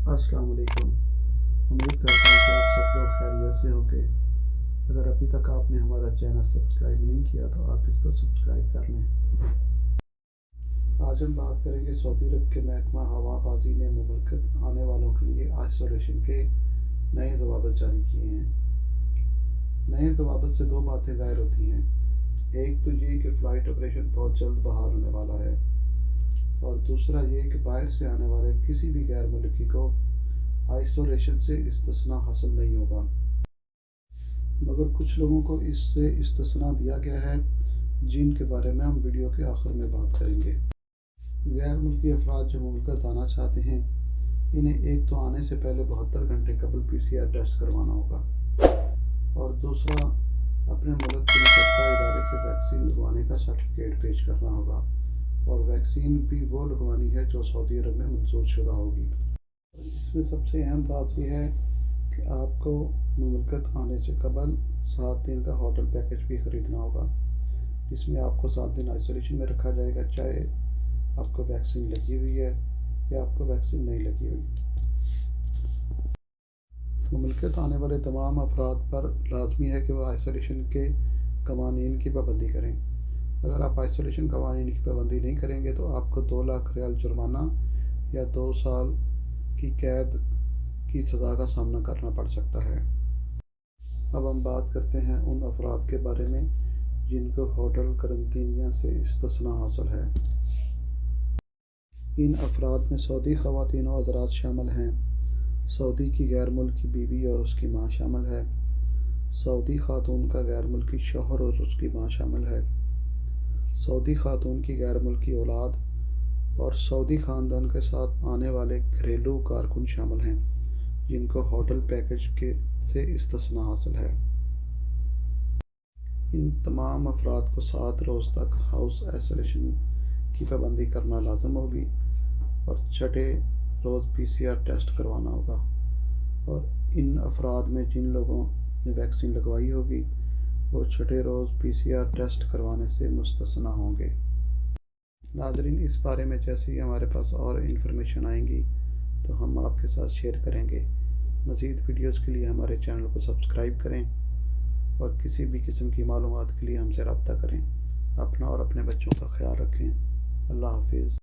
السلام علیکم۔ امید کرتا ہوں کہ آپ سب لوگ خیریت سے ہوں گے۔ اگر ابھی تک آپ نے ہمارا چینل سبسکرائب نہیں کیا تو آپ اس کو سبسکرائب کر لیں۔ آج ہم بات کریں گے سعودی عرب کے محکمہ ہوا بازی نے مملکت آنے والوں کے لیے آئسولیشن کے نئے ضوابط جاری کیے ہیں۔ نئے ضوابط سے دو باتیں ظاہر ہوتی ہیں۔ ایک تو یہ کہ فلائٹ آپریشن بہت جلد بحال ہونے والا ہے، اور دوسرا یہ کہ باہر سے آنے والے کسی بھی غیر ملکی کو آئسولیشن سے استثناء حاصل نہیں ہوگا، مگر کچھ لوگوں کو اس سے استثناء دیا گیا ہے، جن کے بارے میں ہم ویڈیو کے آخر میں بات کریں گے۔ غیر ملکی افراد جو مملکت آنا چاہتے ہیں، انہیں ایک تو آنے سے پہلے 72 گھنٹے قبل PCR ٹیسٹ کروانا ہوگا، اور دوسرا اپنے ملک کے متعلقہ ادارے سے ویکسین لگوانے کا سرٹیفکیٹ پیش کرنا ہوگا، اور ویکسین بھی وہ لگوانی ہے جو سعودی عرب میں منظور شدہ ہوگی۔ اس میں سب سے اہم بات یہ ہے کہ آپ کو مملکت آنے سے قبل 7 دن کا ہوٹل پیکج بھی خریدنا ہوگا، جس میں آپ کو 7 دن آئسولیشن میں رکھا جائے گا، چاہے آپ کو ویکسین لگی ہوئی ہے یا آپ کو ویکسین نہیں لگی ہوئی۔ مملکت آنے والے تمام افراد پر لازمی ہے کہ وہ آئسولیشن کے قوانین کی پابندی کریں۔ اگر آپ آئسولیشن قوانین کی پابندی نہیں کریں گے تو آپ کو 2 لاکھ ریال جرمانہ یا 2 سال کی قید کی سزا کا سامنا کرنا پڑ سکتا ہے۔ اب ہم بات کرتے ہیں ان افراد کے بارے میں جن کو ہوٹل قرنطینہ سے استثناء حاصل ہے۔ ان افراد میں سعودی خواتین و حضرات شامل ہیں۔ سعودی کی غیر ملکی بیوی اور اس کی ماں شامل ہے۔ سعودی خاتون کا غیر ملکی شوہر اور اس کی ماں شامل ہے۔ سعودی خاتون کی غیر ملکی اولاد اور سعودی خاندان کے ساتھ آنے والے گھریلو کارکن شامل ہیں، جن کو ہوٹل پیکج سے استثناء حاصل ہے۔ ان تمام افراد کو 7 روز تک ہاؤس آئسولیشن کی پابندی کرنا لازم ہوگی، اور چھٹے روز PCR ٹیسٹ کروانا ہوگا، اور ان افراد میں جن لوگوں نے ویکسین لگوائی ہوگی وہ چھٹے روز PCR ٹیسٹ کروانے سے مستثنیٰ ہوں گے۔ ناظرین، اس بارے میں جیسے ہی ہمارے پاس اور انفارمیشن آئیں گی تو ہم آپ کے ساتھ شیئر کریں گے۔ مزید ویڈیوز کے لیے ہمارے چینل کو سبسکرائب کریں، اور کسی بھی قسم کی معلومات کے لیے ہم سے رابطہ کریں۔ اپنا اور اپنے بچوں کا خیال رکھیں۔ اللہ حافظ۔